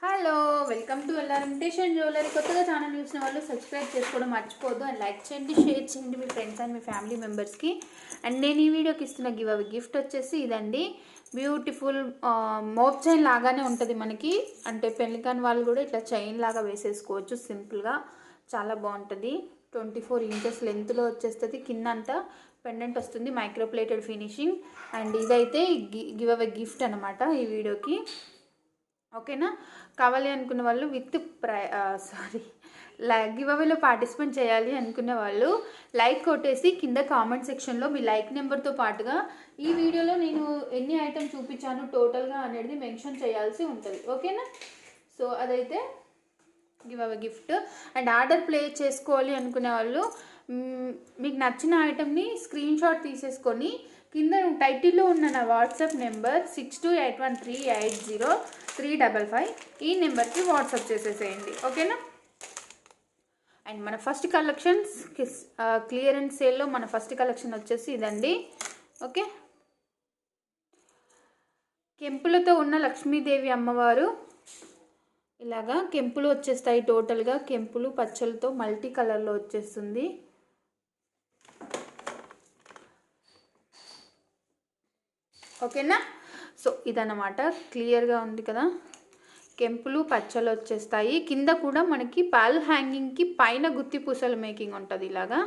Hello, welcome to ఎల్ఆర్ఎంటేషన్ jewellery. కొత్తగా channel చూసిన వాళ్ళు సబ్స్క్రైబ్ చేసుకోవడం మర్చిపోద్దు అండ్ లైక్ చేయండి, షేర్ చేయండి మీ ఫ్రెండ్స్ అండ్ మీ ఫ్యామిలీ మెంబర్స్కి. అండ్ నేను ఈ వీడియోకి ఇస్తున్న గిఫ్ట్ వచ్చేసి ఇదండి. బ్యూటిఫుల్ మోప్ చైన్ లాగానే ఉంటుంది మనకి. అంటే పెళ్లి కాని వాళ్ళు కూడా ఇట్లా చైన్ లాగా వేసేసుకోవచ్చు సింపుల్గా. చాలా బాగుంటుంది. 24 ఇంచెస్ లెంత్లో వచ్చేస్తుంది. కింద అంతా పెండెంట్ వస్తుంది, మైక్రోప్లేటెడ్ ఫినిషింగ్. అండ్ ఇదైతే గిఫ్ట్ అనమాట ఈ వీడియోకి. ఓకేనా? కావాలి అనుకున్న వాళ్ళు గివ్ అవేలో పార్టిసిపేట్ చేయాలి అనుకునే వాళ్ళు లైక్ కొట్టేసి కింద కామెంట్ సెక్షన్లో మీ లైక్ నెంబర్తో పాటుగా ఈ వీడియోలో నేను ఎన్ని ఐటమ్ చూపించాను టోటల్గా అనేది మెన్షన్ చేయాల్సి ఉంటుంది. ఓకేనా? సో అదైతే give away gift. And order place చేసుకోవాలి అనుకునే వాళ్ళు మీకు నచ్చిన ఐటమ్ని స్క్రీన్ షాట్ తీసేసుకొని కింద టైటిల్లో ఉన్న నా వాట్సాప్ నెంబర్ 6281380355 ఈ నెంబర్కి వాట్సాప్ చేసేసేయండి. ఓకేనా? అండ్ మన ఫస్ట్ కలెక్షన్స్ క్లియరెన్స్ సేల్లో మన ఫస్ట్ కలెక్షన్ వచ్చేసి ఇదండి. ఓకే, కెంపులతో ఉన్న లక్ష్మీదేవి అమ్మవారు. ఇలాగా కెంపులు వచ్చేస్తాయి. టోటల్గా కెంపులు పచ్చలతో మల్టీ కలర్లో వచ్చేస్తుంది. ఓకేనా? సో ఇదన్నమాట. క్లియర్గా ఉంది కదా. కెంపులు పచ్చలు వచ్చేస్తాయి. కింద కూడా మనకి పాల్ హ్యాంగింగ్కి పైన గుత్తి పూసలు మేకింగ్ ఉంటుంది. ఇలాగా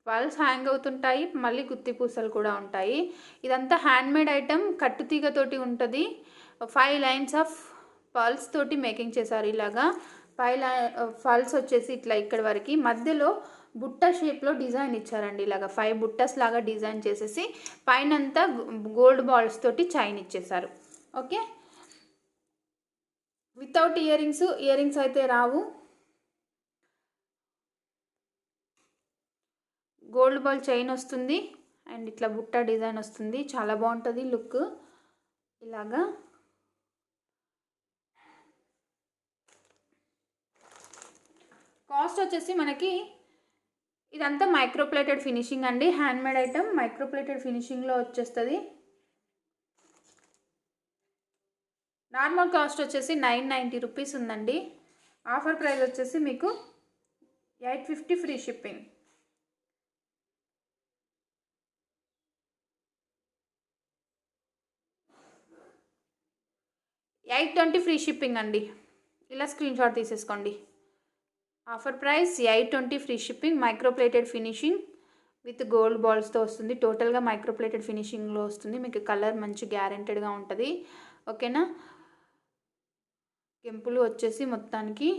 పాల్స్ హ్యాంగ్ అవుతుంటాయి, మళ్ళీ గుత్తి పూసలు కూడా ఉంటాయి. ఇదంతా హ్యాండ్మేడ్ ఐటమ్, కట్టుతీగతోటి ఉంటుంది. 5 లైన్స్ ఆఫ్ పర్ల్స్ తోటి మేకింగ్ చేశారు. ఇలాగా 5 పర్ల్స్ వచ్చేసి ఇట్లా ఇక్కడ వరకు మధ్యలో బుట్ట షేప్లో డిజైన్ ఇచ్చారండి. ఇలాగా 5 బుట్టస్ లాగా డిజైన్ చేసేసి పైనంతా గోల్డ్ బాల్స్ తోటి చైన్ ఇచ్చేసారు. ఓకే, వితౌట్ ఇయర్ రింగ్స్ అయితే రావు. గోల్డ్ బాల్ చైన్ వస్తుంది అండ్ ఇట్లా బుట్ట డిజైన్ వస్తుంది. చాలా బాగుంటుంది లుక్. ఇలాగా కాస్ట్ వచ్చేసి మనకి ఇదంతా మైక్రోప్లేటెడ్ ఫినిషింగ్ అండి. హ్యాండ్మేడ్ ఐటమ్ మైక్రోప్లేటెడ్ ఫినిషింగ్లో వచ్చేస్తుంది. నార్మల్ కాస్ట్ వచ్చేసి 990 రూపీస్ ఉందండి. ఆఫర్ ప్రైస్ వచ్చేసి మీకు 850 ఫ్రీ షిప్పింగ్. $820 ఫ్రీ షిప్పింగ్ అండి. ఇలా స్క్రీన్ షాట్ తీసేసుకోండి. Offer price 820 free shipping. Microplated finishing with gold బాల్స్తో వస్తుంది. టోటల్గా మైక్రోప్లేటెడ్ ఫినిషింగ్లో వస్తుంది. మీకు కలర్ మంచి గ్యారెంటెడ్గా ఉంటుంది. ఓకేనా? కెంపులు వచ్చేసి మొత్తానికి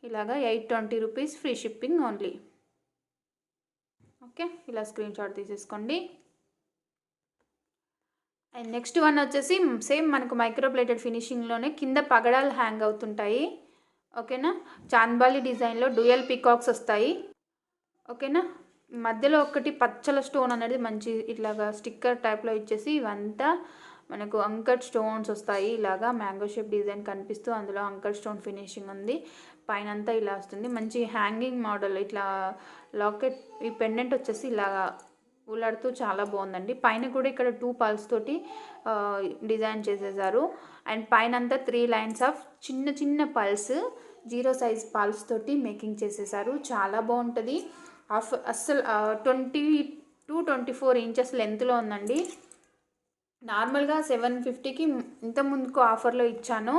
ఇలాగా 820 rupees free shipping only. Okay, ఇలా స్క్రీన్ షాట్ తీసేసుకోండి. అండ్ నెక్స్ట్ వన్ వచ్చేసి సేమ్ మనకు మైక్రోప్లేటెడ్ ఫినిషింగ్లోనే కింద పగడాలు హ్యాంగ్ అవుతుంటాయి. ఓకేనా? చాంద్బాలి డిజైన్లో డ్యూయల్ పీకాక్స్ వస్తాయి. ఓకేనా? మధ్యలో ఒకటి పచ్చల స్టోన్ అనేది మంచి ఇట్లాగా స్టిక్కర్ టైప్లో ఇచ్చేసి ఇవంతా మనకు అంకర్ స్టోన్స్ వస్తాయి. ఇలాగా మ్యాంగో షేప్ డిజైన్ కనిపిస్తూ అందులో అంకర్ స్టోన్ ఫినిషింగ్ ఉంది. పైన అంతా ఇలా వస్తుంది. మంచి హ్యాంగింగ్ మోడల్. ఇట్లా లాకెట్ ఈ పెండెంట్ వచ్చేసి ఇలాగా ఊలాడుతూ చాలా బాగుందండి. పైన కూడా ఇక్కడ 2 పర్ల్స్ తోటి డిజైన్ చేసేసారు. అండ్ పైన అంతా 3 లైన్స్ ఆఫ్ చిన్న చిన్న పర్ల్స్ 0 సైజ్ పర్ల్స్ తోటి మేకింగ్ చేసేసారు. చాలా బాగుంటుంది. అస్సలు 20-24 ఇంచెస్ లెంత్లో ఉందండి. నార్మల్గా 750కి ఇంత ముందుకు ఆఫర్లో ఇచ్చాను.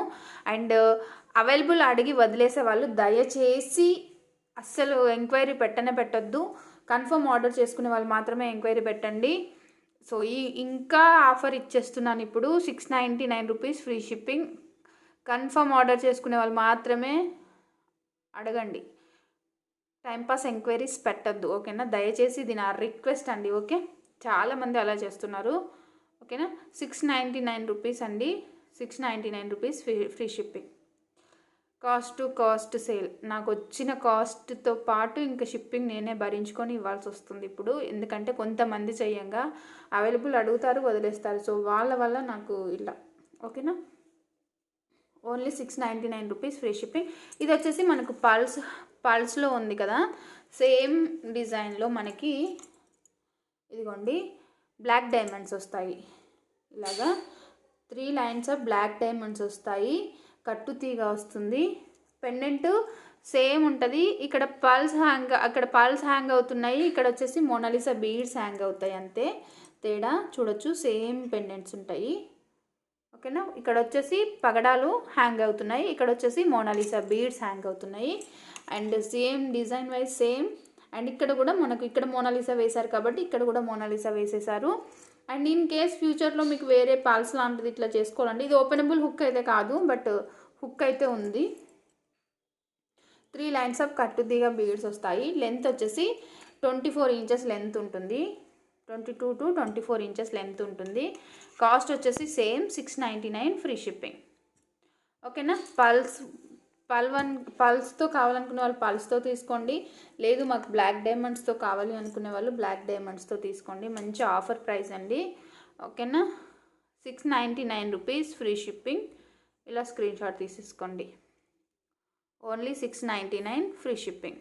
అండ్ అవైలబుల్ అడిగి వదిలేసే వాళ్ళు దయచేసి అస్సలు ఎంక్వైరీ పెట్టొద్దు. కన్ఫర్మ్ ఆర్డర్ చేసుకునే వాళ్ళు మాత్రమే ఎంక్వైరీ పెట్టండి. సో ఇంకా ఆఫర్ ఇచ్చేస్తున్నాను ఇప్పుడు. 699 rupees free shipping. Confirm order చేసుకునే వాళ్ళు మాత్రమే అడగండి. టైంపాస్ ఎంక్వైరీస్ పెట్టద్దు. ఓకేనా? దయచేసి ఇది నా రిక్వెస్ట్ అండి. ఓకే, చాలామంది అలా చేస్తున్నారు. ఓకేనా? 699 రూపీస్ అండి. 699 rupees free shipping. Cost sale. నాకు వచ్చిన కాస్ట్తో పాటు ఇంకా షిప్పింగ్ నేనే భరించుకొని ఇవ్వాల్సి వస్తుంది ఇప్పుడు. ఎందుకంటే కొంతమంది చెయ్యంగా అవైలబుల్ అడుగుతారు, వదిలేస్తారు. సో వాళ్ళ వల్ల నాకు ఇలా. ఓకేనా? Only 699 rupees free shipping. ఇది వచ్చేసి మనకు పల్స్లో ఉంది కదా, సేమ్ డిజైన్లో మనకి ఇదిగోండి బ్లాక్ డైమండ్స్ వస్తాయి. ఇలాగా 3 లైన్స్ ఆఫ్ బ్లాక్ డైమండ్స్ వస్తాయి. కట్టుతీగ వస్తుంది. పెండెంట్ సేమ్ ఉంటుంది. ఇక్కడ పల్స్ హ్యాంగ్ అవుతున్నాయి. ఇక్కడ వచ్చేసి మోనాలిసా బీడ్స్ హ్యాంగ్ అవుతాయి, అంతే తేడా. చూడొచ్చు, సేమ్ పెండెంట్స్ ఉంటాయి. ఓకేనా. ఇక్కడ వచ్చేసి పగడాలు హ్యాంగ్ అవుతున్నాయి, ఇక్కడ వచ్చేసి మోనాలిసా బీడ్స్ హ్యాంగ్ అవుతున్నాయి. And same design wise same. And ఇక్కడ కూడా మనకు ఇక్కడ మోనాలిసా వేశారు కాబట్టి ఇక్కడ కూడా మోనాలిసా వేసేసారు. అండ్ ఇన్ కేస్ ఫ్యూచర్లో మీకు వేరే పాల్స్ లాంటిది ఇట్లా చేసుకోవాలండి. ఇది ఓపెనబుల్ హుక్ అయితే కాదు, బట్ హుక్ అయితే ఉంది. 3 లైన్స్ ఆఫ్ కట్టుతీగ బీడ్స్ వస్తాయి. లెంత్ వచ్చేసి 24 ఇంచెస్ లెంత్ ఉంటుంది. 22 to 24 ఇంచెస్ లెంత్ ఉంటుంది. కాస్ట్ వచ్చేసి సేమ్ 699 ఫ్రీ షిప్పింగ్. ఓకేనా. పల్స్తో కావాలనుకునే వాళ్ళు పల్స్తో తీసుకోండి. లేదు మాకు బ్లాక్ డైమండ్స్తో కావాలి అనుకునే వాళ్ళు బ్లాక్ డైమండ్స్తో తీసుకోండి. మంచి ఆఫర్ ప్రైస్ అండి. ఓకేనా. 699 రూపీస్ ఫ్రీ షిప్పింగ్. ఇలా స్క్రీన్ షాట్ తీసేసుకోండి. Only 699 free shipping.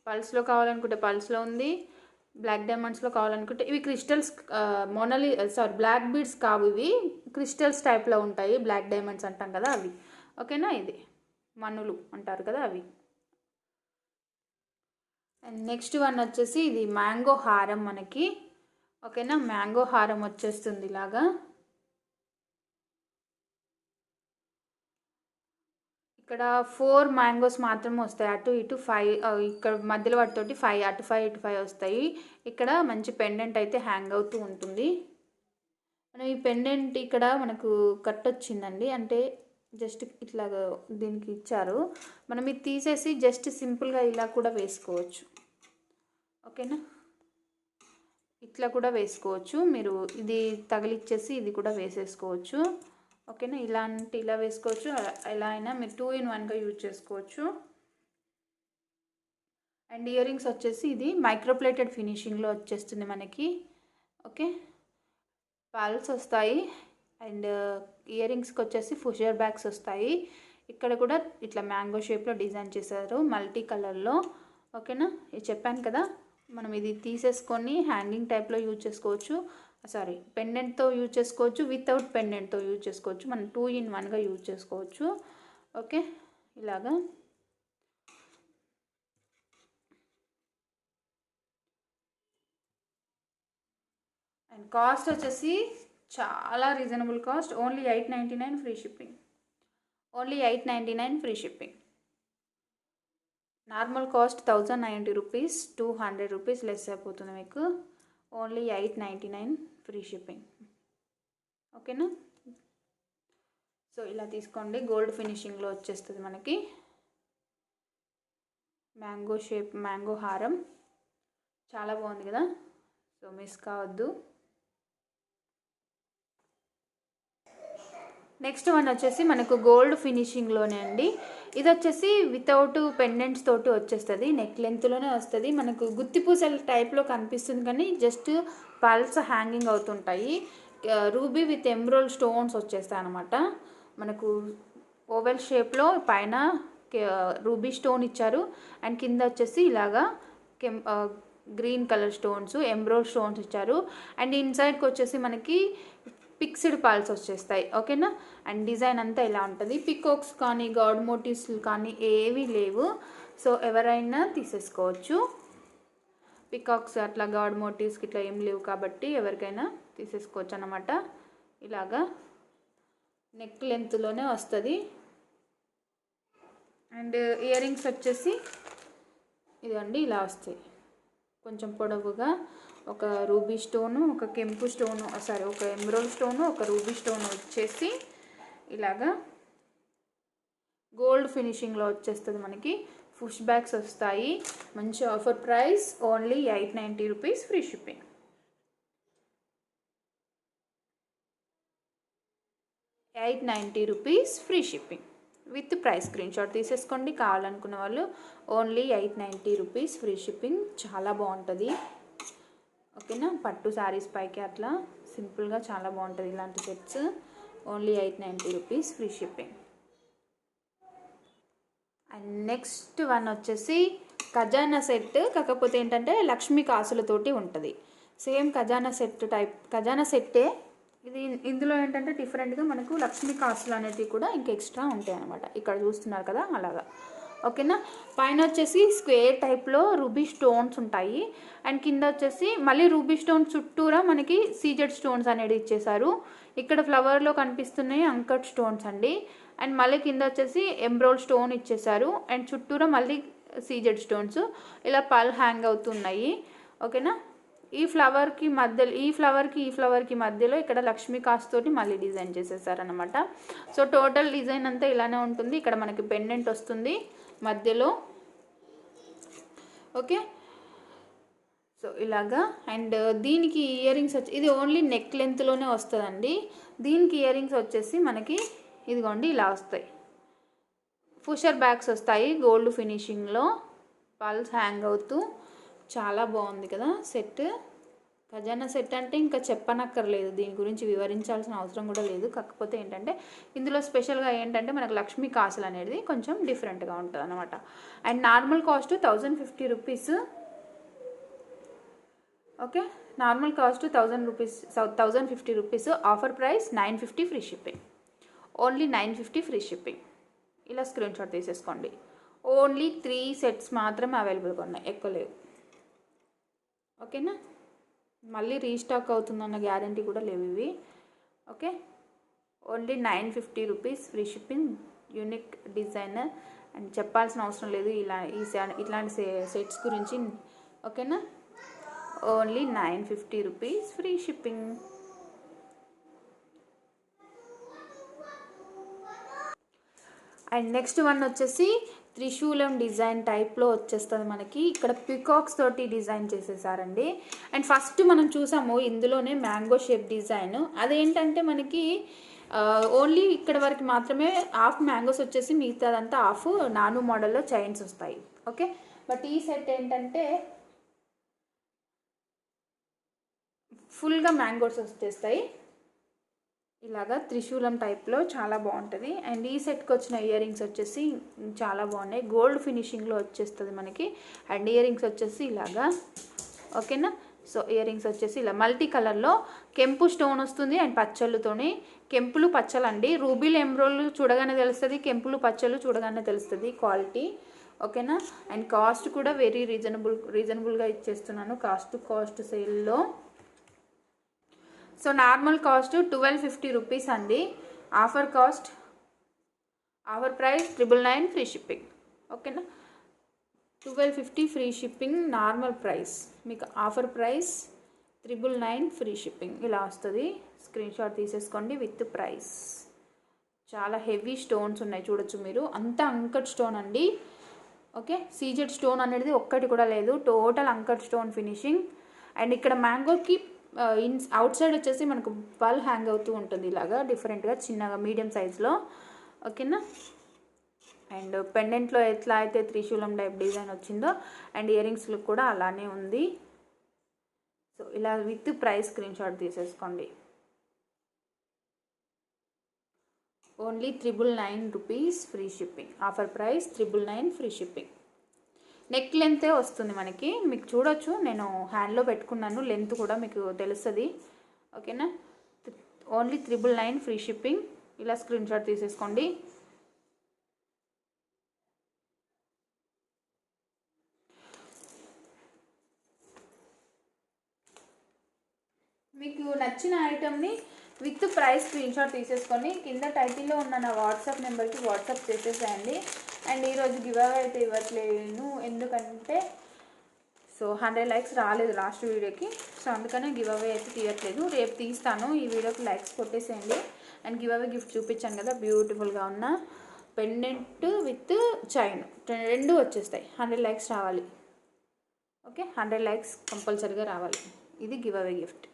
పల్స్లో కావాలనుకుంటే పల్స్లో ఉంది, బ్లాక్ డైమండ్స్లో కావాలనుకుంటే ఇవి క్రిస్టల్స్ బ్లాక్ బీడ్స్ కావు, ఇవి క్రిస్టల్స్ టైప్లో ఉంటాయి. బ్లాక్ డైమండ్స్ అంటాం కదా అవి. ఓకేనా. ఇది మన్నులు అంటారు కదా అవి. అండ్ నెక్స్ట్ వన్ వచ్చేసి ఇది మ్యాంగో హారం మనకి. ఓకేనా. మ్యాంగో హారం వచ్చేస్తుంది ఇలాగా. ఇక్కడ 4 మ్యాంగోస్ మాత్రమే వస్తాయి. అటు ఇటు 5, ఇక్కడ మధ్యలో వాటితోటి 5, అటు 5 ఇటు 5 వస్తాయి. ఇక్కడ మంచి పెండెంట్ అయితే హ్యాంగ్ అవుతూ ఉంటుంది. మనం ఈ పెండెంట్ ఇక్కడ మనకు కట్ వచ్చిందండి, అంటే జస్ట్ ఇట్లాగా దీనికి ఇచ్చారు. మనం ఇది తీసేసి జస్ట్ సింపుల్గా ఇలా కూడా వేసుకోవచ్చు. ఓకేనా. ఇట్లా కూడా వేసుకోవచ్చు. మీరు ఇది తగిలిచ్చేసి ఇది కూడా వేసేసుకోవచ్చు. ఓకేనా. ఇలా వేసుకోవచ్చు. ఎలా అయినా మీరు 2 in 1గా యూజ్ చేసుకోవచ్చు. అండ్ ఇయర్ రింగ్స్ వచ్చేసి ఇది మైక్రోప్లేటెడ్ ఫినిషింగ్లో వచ్చేస్తుంది మనకి. ఓకే. పల్స్ వస్తాయి. అండ్ ఇయర్ రింగ్స్కి వచ్చేసి ఫుషర్ బ్యాగ్స్ వస్తాయి. ఇక్కడ కూడా ఇట్లా మ్యాంగో షేప్లో డిజైన్ చేశారు మల్టీ కలర్లో. ఓకేనా. ఇది చెప్పాను కదా, మనం ఇది తీసేసుకొని హ్యాంగింగ్ టైప్లో యూజ్ చేసుకోవచ్చు. పెండెంట్తో యూజ్ చేసుకోవచ్చు, వితౌట్ పెండెంట్తో యూజ్ చేసుకోవచ్చు. మనం 2 in 1గా యూజ్ చేసుకోవచ్చు. ఓకే. ఇలాగా అండ్ కాస్ట్ వచ్చేసి చాలా reasonable cost. Only 899 free shipping. Only 899 free shipping. Normal cost 1090 rupees, 200 rupees less అయిపోతుంది మీకు. Only 899 free shipping. ఓకేనా. సో ఇలా తీసుకోండి. గోల్డ్ ఫినిషింగ్లో వచ్చేస్తుంది మనకి. మ్యాంగో షేప్ మ్యాంగో హారం చాలా బాగుంది కదా. సో మిస్ కావద్దు. నెక్స్ట్ వన్ వచ్చేసి మనకు గోల్డ్ ఫినిషింగ్లోనే అండి. ఇది వచ్చేసి వితౌట్ పెండెంట్స్ తోటి వచ్చేస్తుంది. నెక్ లెంత్లోనే వస్తుంది. మనకు గుత్తిపూసల టైప్లో కనిపిస్తుంది కానీ జస్ట్ పల్స్ హ్యాంగింగ్ అవుతుంటాయి. రూబీ విత్ ఎమ్రోల్ స్టోన్స్ వచ్చేస్తాయి అన్నమాట. మనకు ఓవెల్ షేప్లో పైన రూబీ స్టోన్ ఇచ్చారు. అండ్ కింద వచ్చేసి ఇలాగా గ్రీన్ కలర్ స్టోన్స్, ఎమ్రోల్ స్టోన్స్ ఇచ్చారు. అండ్ ఇన్సైడ్కి వచ్చేసి మనకి ఫిక్స్డ్ పల్స్ వచ్చేస్తాయి. ఓకేనా. అండ్ డిజైన్ అంతా ఇలా ఉంటుంది. పికాక్స్ కానీ గాడ్ మోటివ్స్ కానీ ఏవీ లేవు. సో ఎవరైనా తీసేసుకోవచ్చు. పికాక్స్ అట్లా గాడ్ మోటివ్స్కి ఇట్లా ఏం లేవు కాబట్టి ఎవరికైనా తీసేసుకోవచ్చు అన్నమాట. ఇలాగా నెక్ లెంత్లోనే వస్తుంది. అండ్ ఇయర్ రింగ్స్ వచ్చేసి ఇదండి ఇలా వస్తాయి. కొంచెం పొడవుగా ఒక రూబీ స్టోను, ఒక కెంపు స్టోను, ఒక ఎమరాల్డ్ స్టోను, ఒక రూబీ స్టోన్ వచ్చేసి ఇలాగా గోల్డ్ ఫినిషింగ్లో వచ్చేస్తుంది మనకి. పుష్ బ్యాగ్స్ వస్తాయి. మంచి offer price. Only 890 rupees free shipping. 890 rupees free shipping with price. Screenshot తీసేసుకోండి కావాలనుకున్న వాళ్ళు. Only 890 rupees free shipping. చాలా బాగుంటుంది. ఓకేనా. పట్టు శారీస్ పైకి అట్లా సింపుల్గా చాలా బాగుంటుంది ఇలాంటి sets. Only 890 rupees free shipping. And next one వచ్చేసి ఖజానా సెట్. కాకపోతే ఏంటంటే లక్ష్మీ కాసులతోటి ఉంటుంది. సేమ్ ఖజానా సెట్ టైప్, ఖజానా సెట్టే ఇది ఇందులో ఏంటంటే డిఫరెంట్గా మనకు లక్ష్మీ కాసులు అనేటివి కూడా ఇంకా ఎక్స్ట్రా ఉంటాయి అన్నమాట. ఇక్కడ చూస్తున్నారు కదా అలాగా. ఓకేనా. పైన వచ్చేసి స్క్వేర్ టైప్లో రూబీ స్టోన్స్ ఉంటాయి. అండ్ కింద వచ్చేసి మళ్ళీ రూబీ స్టోన్స్ చుట్టూరా మనకి సీజెడ్ స్టోన్స్ అనేది ఇచ్చేసారు. ఇక్కడ ఫ్లవర్లో కనిపిస్తున్నాయి అంకట్ స్టోన్స్ అండి. అండ్ మళ్ళీ కింద వచ్చేసి ఎంబ్రోల్ స్టోన్ ఇచ్చేసారు. అండ్ చుట్టూరా మళ్ళీ సీజెడ్ స్టోన్స్ ఇలా పల్ హ్యాంగ్ అవుతున్నాయి. ఓకేనా. ఈ ఫ్లవర్కి మధ్యలో ఇక్కడ లక్ష్మీ కాస్ట్ తోటి మళ్ళీ డిజైన్ చేసేసారనమాట. సో టోటల్ డిజైన్ అంతా ఇలానే ఉంటుంది. ఇక్కడ మనకి పెండెంట్ వస్తుంది మధ్యలో. ఓకే. సో ఇలాగా. అండ్ దీనికి ఇయర్ రింగ్స్ వచ్చి ఇది ఓన్లీ నెక్ లెంత్లోనే వస్తుందండి. దీనికి ఇయర్ రింగ్స్ వచ్చేసి మనకి ఇదిగోండి ఇలా వస్తాయి. ఫుషర్ బ్యాగ్స్ వస్తాయి గోల్డ్ ఫినిషింగ్లో, పల్స్ హ్యాంగ్ అవుతూ. చాలా బాగుంది కదా సెట్. ఖజానా సెట్ అంటే ఇంకా చెప్పనక్కర్లేదు, దీని గురించి వివరించాల్సిన అవసరం కూడా లేదు. కాకపోతే ఏంటంటే ఇందులో స్పెషల్గా ఏంటంటే మనకు లక్ష్మీ కాసులు అనేది కొంచెం డిఫరెంట్గా ఉంటుంది అనమాట. And normal cost 1050 rupees. Okay. Normal cost 1050 rupees. Offer price 950 free shipping. Only 950 free shipping. ఇలా స్క్రీన్ షాట్ తీసేసుకోండి. ఓన్లీ 3 సెట్స్ మాత్రమే అవైలబుల్గా ఉన్నాయి, ఎక్కువ లేవు. ఓకేనా. మళ్ళీ రీస్టాక్ అవుతుందన్న గ్యారంటీ కూడా లేవు ఇవి. Okay. Only 950 rupees free shipping. Unique design and చెప్పాల్సిన అవసరం లేదు ఇట్లాంటి సెట్స్ గురించి. ఓకేనా. Only 950 rupees free shipping. And next one వచ్చేసి త్రిశూలం డిజైన్ టైప్లో వచ్చేస్తుంది మనకి. ఇక్కడ పికాక్స్ తోటి డిజైన్ చేసేసారండి. అండ్ ఫస్ట్ మనం చూసాము ఇందులోనే మ్యాంగో షేప్ డిజైన్. అదేంటంటే మనకి ఓన్లీ ఇక్కడ వరకు మాత్రమే హాఫ్ మ్యాంగోస్ వచ్చేసి మిగతాదంతా హాఫ్ నాను మోడల్లో చైన్స్ వస్తాయి. ఓకే. బట్ ఈ సెట్ ఏంటంటే ఫుల్గా మ్యాంగోస్ వచ్చేస్తాయి ఇలాగా త్రిశూలం టైప్లో. చాలా బాగుంటుంది. అండ్ ఈ సెట్కి వచ్చిన ఇయర్ రింగ్స్ వచ్చేసి చాలా బాగున్నాయి, గోల్డ్ ఫినిషింగ్లో వచ్చేస్తుంది మనకి. అండ్ ఇయర్ రింగ్స్ వచ్చేసి ఇలాగా. ఓకేనా. సో ఇయర్ రింగ్స్ వచ్చేసి ఇలా మల్టీ కలర్లో కెంపు స్టోన్ వస్తుంది అండ్ పచ్చళ్ళతోని. కెంపులు పచ్చలు అండి. రూబీలు ఎంబ్రోలు చూడగానే తెలుస్తుంది, కెంపులు పచ్చలు చూడగానే తెలుస్తుంది క్వాలిటీ. ఓకేనా. అండ్ కాస్ట్ కూడా వెరీ రీజనబుల్గా ఇచ్చేస్తున్నాను కాస్ట్ సేల్లో. సో నార్మల్ కాస్ట్ 1250 రూపీస్ అండి. Offer price 999 free shipping. ఓకేనా. 1250 ఫ్రీ షిప్పింగ్ నార్మల్ ప్రైస్. మీకు ఆఫర్ ప్రైస్ 999 ఫ్రీ షిప్పింగ్ ఇలా వస్తుంది. స్క్రీన్ షాట్ తీసేసుకోండి విత్ ప్రైస్. చాలా హెవీ స్టోన్స్ ఉన్నాయి చూడొచ్చు మీరు. అంతా అంకట్ స్టోన్ అండి. ఓకే. సీజెడ్ స్టోన్ అనేది ఒక్కటి కూడా లేదు, total uncut stone finishing. And ఇక్కడ మ్యాంగోకి అవుట్ సైడ్ వచ్చేసి మనకు పల్ హ్యాంగ్ అవుతూ ఉంటుంది ఇలాగా డిఫరెంట్గా చిన్నగా మీడియం సైజ్లో. ఓకేనా. అండ్ పెండెంట్లో ఎట్లా అయితే త్రిశూలం టైప్ డిజైన్ వచ్చిందో అండ్ ఇయర్ రింగ్స్లో కూడా అలానే ఉంది. సో ఇలా విత్ ప్రైస్ స్క్రీన్ షాట్ తీసేసుకోండి. Only 999 rupees free shipping. Offer price 999 free shipping. Neck లెంతే వస్తుంది మనకి. మీకు చూడొచ్చు నేను హ్యాండ్లో పెట్టుకున్నాను, లెంత్ కూడా మీకు తెలుస్తుంది. ఓకేనా. Only 999 free shipping. ఇలా స్క్రీన్ షాట్ తీసేసుకోండి. మీకు నచ్చిన ఐటమ్ని విత్ ప్రైస్ స్క్రీన్ షాట్ తీసేసుకొని కింద టైటిల్లో ఉన్న నా వాట్సాప్ నెంబర్కి వాట్సాప్ చేసేసేయండి. అండ్ ఈరోజు గివ్ అవే అయితే ఇవ్వట్లేను, ఎందుకంటే సో 100 లైక్స్ రాలేదు లాస్ట్ వీడియోకి. సో అందుకనే గివ్ అవే అయితే తీయట్లేదు, రేపు తీస్తాను. ఈ వీడియోకి లైక్స్ కొట్టేసేయండి. అండ్ గివ్ అవే గిఫ్ట్ చూపించాను కదా, బ్యూటిఫుల్గా ఉన్న పెండెంట్ విత్ చైన్ రెండు వచ్చేస్తాయి. 100 లైక్స్ రావాలి. ఓకే. 100 లైక్స్ కంపల్సరీగా రావాలి. ఇది గివ్ అవే గిఫ్ట్.